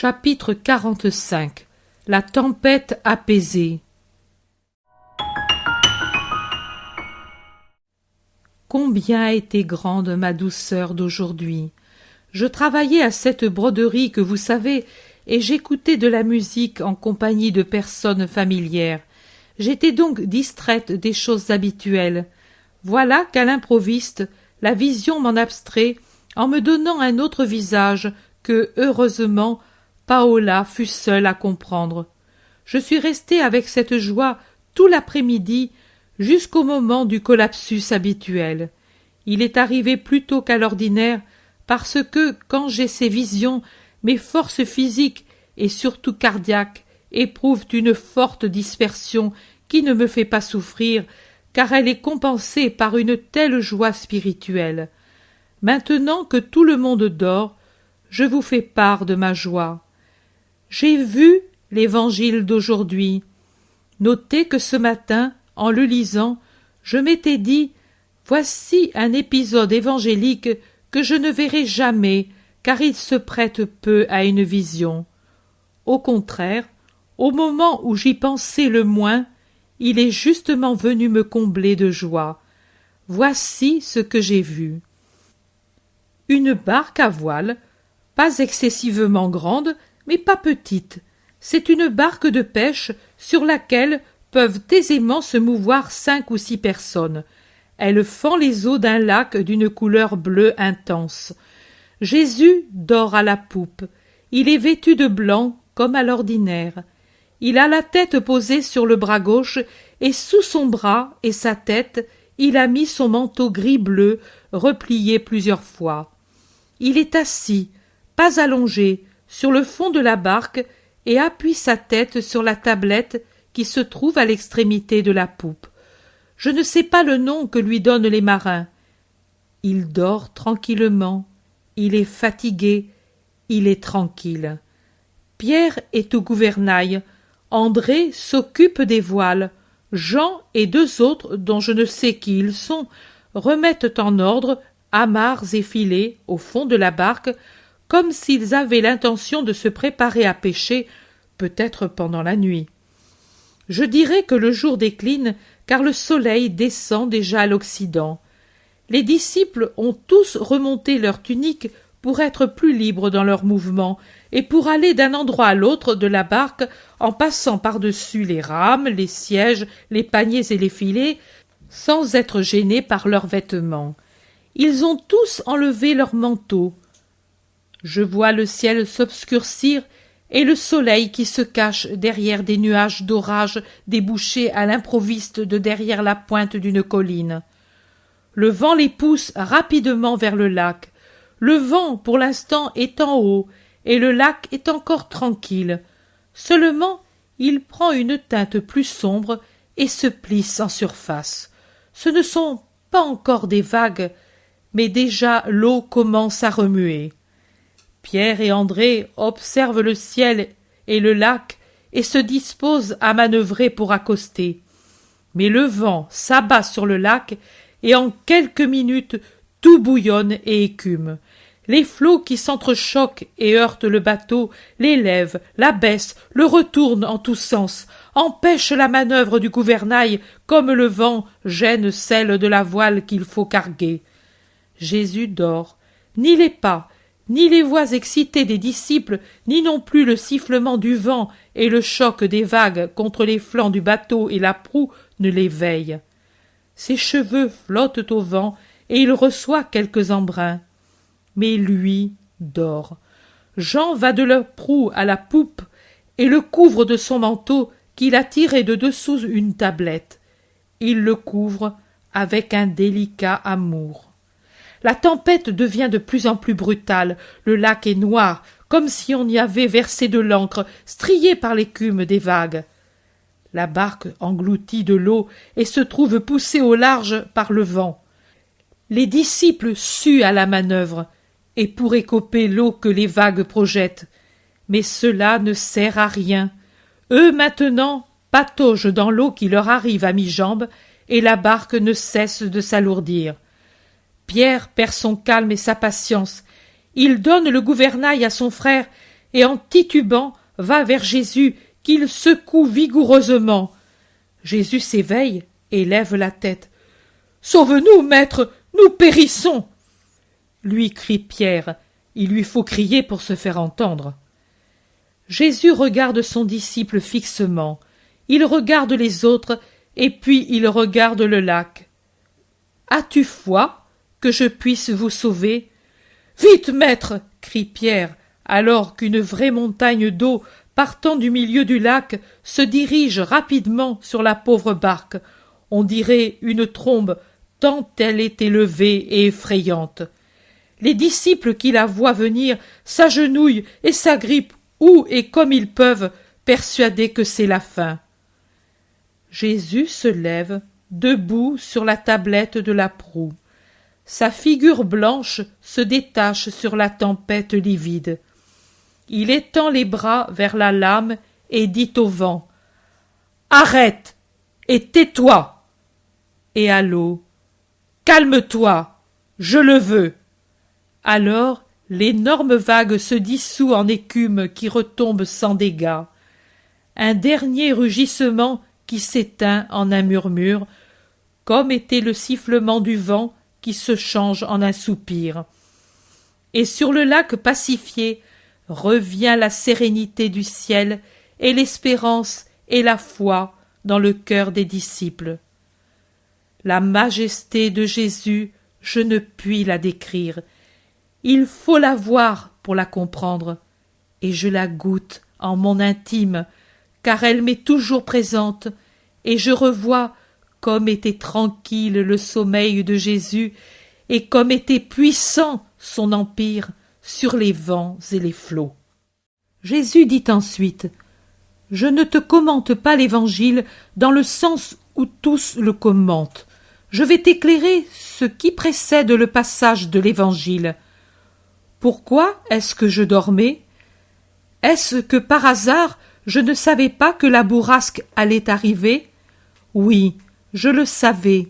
Chapitre 45. La tempête apaisée. Combien a été grande ma douceur d'aujourd'hui. Je travaillais à cette broderie que vous savez, et j'écoutais de la musique en compagnie de personnes familières. J'étais donc distraite des choses habituelles. Voilà qu'à l'improviste, la vision m'en abstrait en me donnant un autre visage que, heureusement, Paola fut seule à comprendre. Je suis restée avec cette joie tout l'après-midi jusqu'au moment du collapsus habituel. Il est arrivé plus tôt qu'à l'ordinaire parce que, quand j'ai ces visions, mes forces physiques et surtout cardiaques éprouvent une forte dispersion qui ne me fait pas souffrir, car elle est compensée par une telle joie spirituelle. Maintenant que tout le monde dort, je vous fais part de ma joie. J'ai vu l'évangile d'aujourd'hui. Notez que ce matin, en le lisant, je m'étais dit « Voici un épisode évangélique que je ne verrai jamais, car il se prête peu à une vision. » Au contraire, au moment où j'y pensais le moins, il est justement venu me combler de joie. Voici ce que j'ai vu. Une barque à voile, pas excessivement grande, mais pas petite. C'est une barque de pêche sur laquelle peuvent aisément se mouvoir 5 ou 6 personnes. Elle fend les eaux d'un lac d'une couleur bleue intense. Jésus dort à la poupe. Il est vêtu de blanc comme à l'ordinaire. Il a la tête posée sur le bras gauche et sous son bras et sa tête, il a mis son manteau gris-bleu replié plusieurs fois. Il est assis, pas allongé, sur le fond de la barque et appuie sa tête sur la tablette qui se trouve à l'extrémité de la poupe. Je ne sais pas le nom que lui donnent les marins. Il dort tranquillement, il est fatigué, il est tranquille. Pierre est au gouvernail, André s'occupe des voiles, Jean et 2 autres, dont je ne sais qui ils sont, remettent en ordre amarres et filets au fond de la barque, comme s'ils avaient l'intention de se préparer à pêcher, peut-être pendant la nuit. Je dirais que le jour décline, car le soleil descend déjà à l'Occident. Les disciples ont tous remonté leurs tuniques pour être plus libres dans leurs mouvements et pour aller d'un endroit à l'autre de la barque en passant par-dessus les rames, les sièges, les paniers et les filets, sans être gênés par leurs vêtements. Ils ont tous enlevé leurs manteaux. Je vois le ciel s'obscurcir et le soleil qui se cache derrière des nuages d'orage débouchés à l'improviste de derrière la pointe d'une colline. Le vent les pousse rapidement vers le lac. Le vent, pour l'instant, est en haut, et le lac est encore tranquille. Seulement, il prend une teinte plus sombre et se plisse en surface. Ce ne sont pas encore des vagues, mais déjà l'eau commence à remuer. Pierre et André observent le ciel et le lac et se disposent à manœuvrer pour accoster. Mais le vent s'abat sur le lac et en quelques minutes tout bouillonne et écume. Les flots qui s'entrechoquent et heurtent le bateau l'élèvent, l'abaissent, le retournent en tous sens, empêchent la manœuvre du gouvernail comme le vent gêne celle de la voile qu'il faut carguer. Jésus dort. Ni les pas, ni les voix excitées des disciples, ni non plus le sifflement du vent et le choc des vagues contre les flancs du bateau et la proue ne l'éveillent. Ses cheveux flottent au vent et il reçoit quelques embruns. Mais lui dort. Jean va de la proue à la poupe et le couvre de son manteau qu'il a tiré de dessous une tablette. Il le couvre avec un délicat amour. La tempête devient de plus en plus brutale, le lac est noir, comme si on y avait versé de l'encre, strié par l'écume des vagues. La barque engloutit de l'eau et se trouve poussée au large par le vent. Les disciples suent à la manœuvre, et pour écoper l'eau que les vagues projettent. Mais cela ne sert à rien. Eux maintenant pataugent dans l'eau qui leur arrive à mi-jambe, et la barque ne cesse de s'alourdir. Pierre perd son calme et sa patience. Il donne le gouvernail à son frère et en titubant va vers Jésus qu'il secoue vigoureusement. Jésus s'éveille et lève la tête. « Sauve-nous, maître, nous périssons !» Lui crie Pierre. Il lui faut crier pour se faire entendre. Jésus regarde son disciple fixement. Il regarde les autres et puis il regarde le lac. « As-tu foi que je puisse vous sauver ?»« Vite, maître !» crie Pierre, alors qu'une vraie montagne d'eau partant du milieu du lac se dirige rapidement sur la pauvre barque. On dirait une trombe tant elle est élevée et effrayante. Les disciples qui la voient venir s'agenouillent et s'agrippent où et comme ils peuvent, persuadés que c'est la fin. Jésus se lève, debout sur la tablette de la proue. Sa figure blanche se détache sur la tempête livide. Il étend les bras vers la lame et dit au vent « Arrête et tais-toi !» Et à l'eau « Calme-toi, je le veux !» Alors l'énorme vague se dissout en écume qui retombe sans dégâts. Un dernier rugissement qui s'éteint en un murmure, comme était le sifflement du vent qui se change en un soupir. Et sur le lac pacifié revient la sérénité du ciel et l'espérance et la foi dans le cœur des disciples. La majesté de Jésus, je ne puis la décrire. Il faut la voir pour la comprendre, et je la goûte en mon intime, car elle m'est toujours présente, et je revois comme était tranquille le sommeil de Jésus, et comme était puissant son empire sur les vents et les flots. Jésus dit ensuite « Je ne te commente pas l'Évangile dans le sens où tous le commentent. Je vais t'éclairer ce qui précède le passage de l'Évangile. Pourquoi est-ce que je dormais? Est-ce que par hasard je ne savais pas que la bourrasque allait arriver? Oui, je le savais.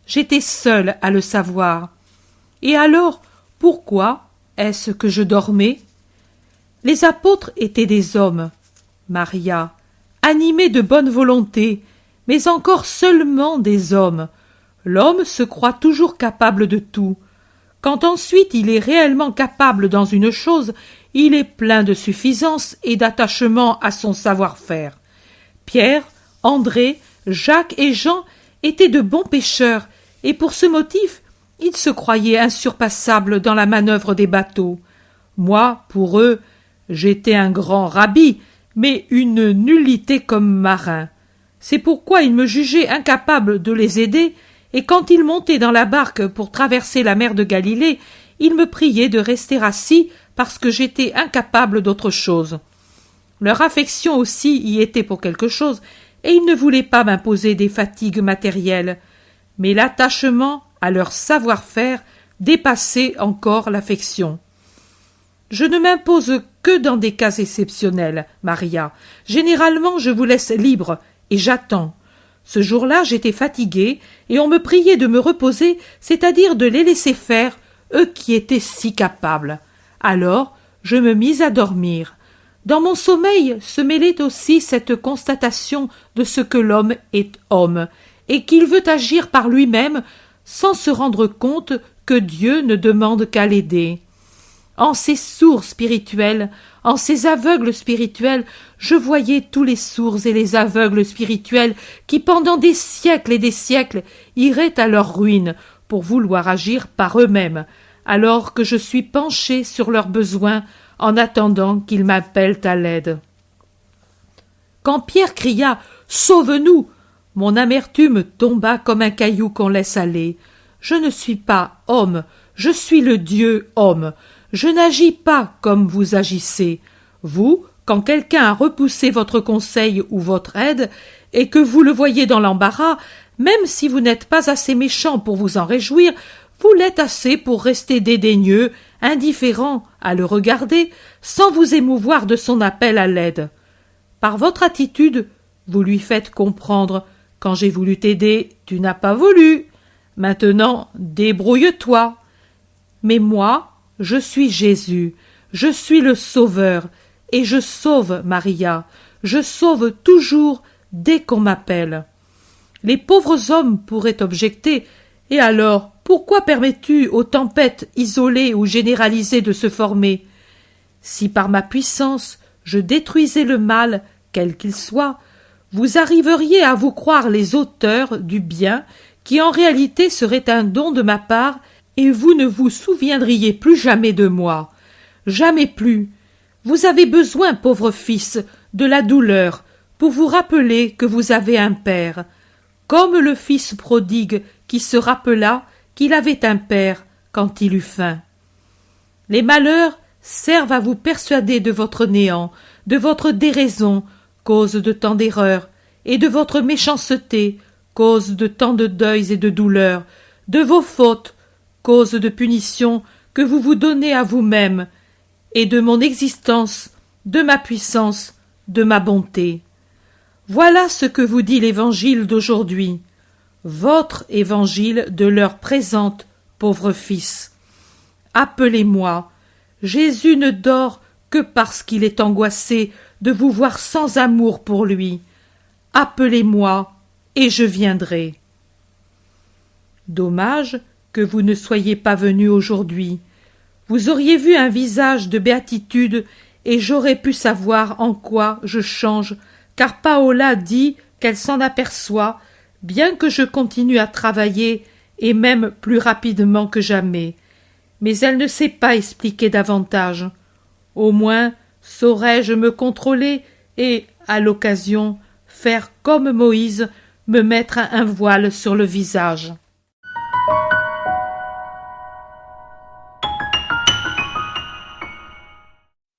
J'étais seule à le savoir. Et alors, pourquoi est-ce que je dormais? Les apôtres étaient des hommes, Maria, animés de bonne volonté, mais encore seulement des hommes. L'homme se croit toujours capable de tout. Quand ensuite il est réellement capable dans une chose, il est plein de suffisance et d'attachement à son savoir-faire. Pierre, André, Jacques et Jean étaient de bons pêcheurs, et pour ce motif, ils se croyaient insurpassables dans la manœuvre des bateaux. Moi, pour eux, j'étais un grand rabbi, mais une nullité comme marin. C'est pourquoi ils me jugeaient incapable de les aider, et quand ils montaient dans la barque pour traverser la mer de Galilée, ils me priaient de rester assis parce que j'étais incapable d'autre chose. Leur affection aussi y était pour quelque chose, et ils ne voulaient pas m'imposer des fatigues matérielles, mais l'attachement à leur savoir-faire dépassait encore l'affection. Je ne m'impose que dans des cas exceptionnels, Maria. Généralement, je vous laisse libre, et j'attends. Ce jour-là, j'étais fatiguée, et on me priait de me reposer, c'est-à-dire de les laisser faire, eux qui étaient si capables. Alors, je me mis à dormir. Dans mon sommeil se mêlait aussi cette constatation de ce que l'homme est homme, et qu'il veut agir par lui-même, sans se rendre compte que Dieu ne demande qu'à l'aider. En ces sourds spirituels, en ces aveugles spirituels, je voyais tous les sourds et les aveugles spirituels qui, pendant des siècles et des siècles, iraient à leur ruine pour vouloir agir par eux-mêmes, alors que je suis penché sur leurs besoins en attendant qu'ils m'appellent à l'aide. Quand Pierre cria « Sauve-nous !» mon amertume tomba comme un caillou qu'on laisse aller. Je ne suis pas homme, je suis le Dieu homme. Je n'agis pas comme vous agissez. Vous, quand quelqu'un a repoussé votre conseil ou votre aide, et que vous le voyez dans l'embarras, même si vous n'êtes pas assez méchant pour vous en réjouir, vous l'êtes assez pour rester dédaigneux, indifférent à le regarder, sans vous émouvoir de son appel à l'aide. Par votre attitude, vous lui faites comprendre « Quand j'ai voulu t'aider, tu n'as pas voulu. Maintenant, débrouille-toi. » Mais moi, je suis Jésus, je suis le Sauveur, et je sauve, Maria, je sauve toujours dès qu'on m'appelle. Les pauvres hommes pourraient objecter. Et alors, pourquoi permets-tu aux tempêtes isolées ou généralisées de se former? Si par ma puissance je détruisais le mal, quel qu'il soit, vous arriveriez à vous croire les auteurs du bien qui en réalité serait un don de ma part, et vous ne vous souviendriez plus jamais de moi. Jamais plus. Vous avez besoin, pauvre fils, de la douleur pour vous rappeler que vous avez un père, comme le fils prodigue qui se rappela qu'il avait un père quand il eut faim. Les malheurs servent à vous persuader de votre néant, de votre déraison, cause de tant d'erreurs, et de votre méchanceté, cause de tant de deuils et de douleurs, de vos fautes, cause de punitions que vous vous donnez à vous-même, et de mon existence, de ma puissance, de ma bonté. Voilà ce que vous dit l'Évangile d'aujourd'hui, votre Évangile de l'heure présente, pauvre fils. Appelez-moi. Jésus ne dort que parce qu'il est angoissé de vous voir sans amour pour lui. Appelez-moi, et je viendrai. Dommage que vous ne soyez pas venu aujourd'hui. Vous auriez vu un visage de béatitude, et j'aurais pu savoir en quoi je change, car Paola dit qu'elle s'en aperçoit, bien que je continue à travailler, et même plus rapidement que jamais. Mais elle ne sait pas expliquer davantage. Au moins, saurais-je me contrôler et, à l'occasion, faire comme Moïse, me mettre un voile sur le visage.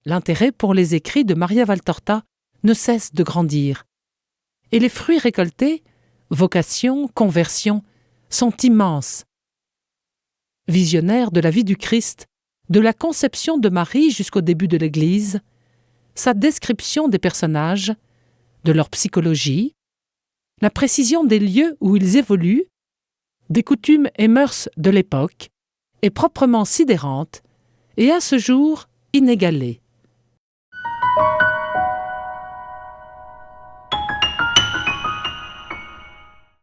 L'intérêt pour les écrits de Maria Valtorta ne cesse de grandir. Et les fruits récoltés, vocation, conversion, sont immenses. Visionnaire de la vie du Christ, de la conception de Marie jusqu'au début de l'Église, sa description des personnages, de leur psychologie, la précision des lieux où ils évoluent, des coutumes et mœurs de l'époque, est proprement sidérante et à ce jour inégalée.